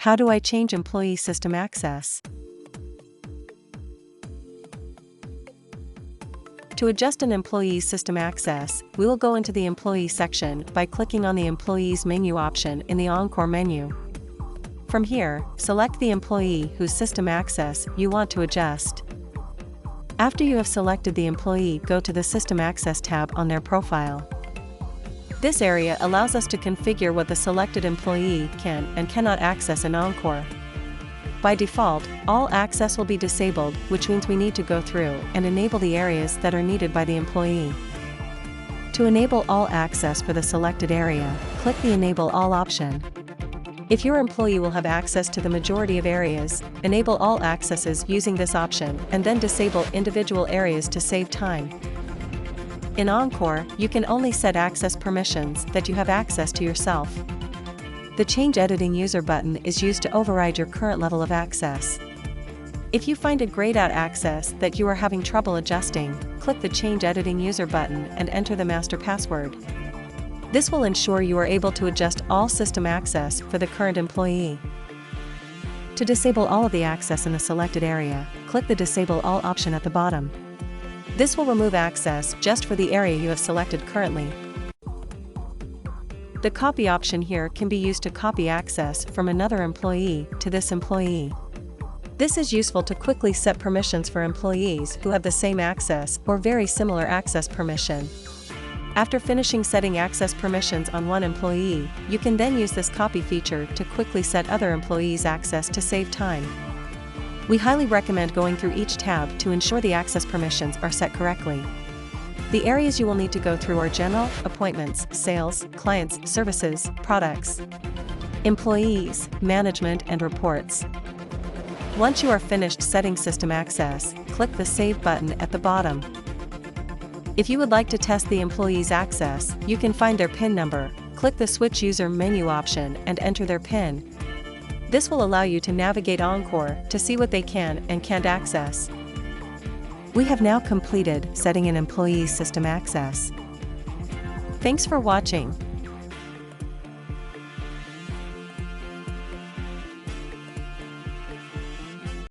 How do I change employee system access? To adjust an employee's system access, we will go into the Employee section by clicking on the Employees menu option in the Encore menu. From here, select the employee whose system access you want to adjust. After you have selected the employee, go to the System Access tab on their profile. This area allows us to configure what the selected employee can and cannot access in Encore. By default, all access will be disabled, which means we need to go through and enable the areas that are needed by the employee. To enable all access for the selected area, click the Enable All option. If your employee will have access to the majority of areas, enable all accesses using this option and then disable individual areas to save time. In Encore, you can only set access permissions that you have access to yourself. The Change Editing User button is used to override your current level of access. If you find a grayed out access that you are having trouble adjusting, click the Change Editing User button and enter the master password. This will ensure you are able to adjust all system access for the current employee. To disable all of the access in the selected area, click the Disable All option at the bottom. This will remove access just for the area you have selected currently. The Copy option here can be used to copy access from another employee to this employee. This is useful to quickly set permissions for employees who have the same access or very similar access permission. After finishing setting access permissions on one employee, you can then use this copy feature to quickly set other employees' access to save time. We highly recommend going through each tab to ensure the access permissions are set correctly. The areas you will need to go through are General, Appointments, Sales, Clients, Services, Products, Employees, Management and Reports. Once you are finished setting system access, click the Save button at the bottom. If you would like to test the employee's access, you can find their PIN number, click the Switch User menu option and enter their PIN. This will allow you to navigate Encore to see what they can and can't access. We have now completed setting an employee's system access. Thanks for watching.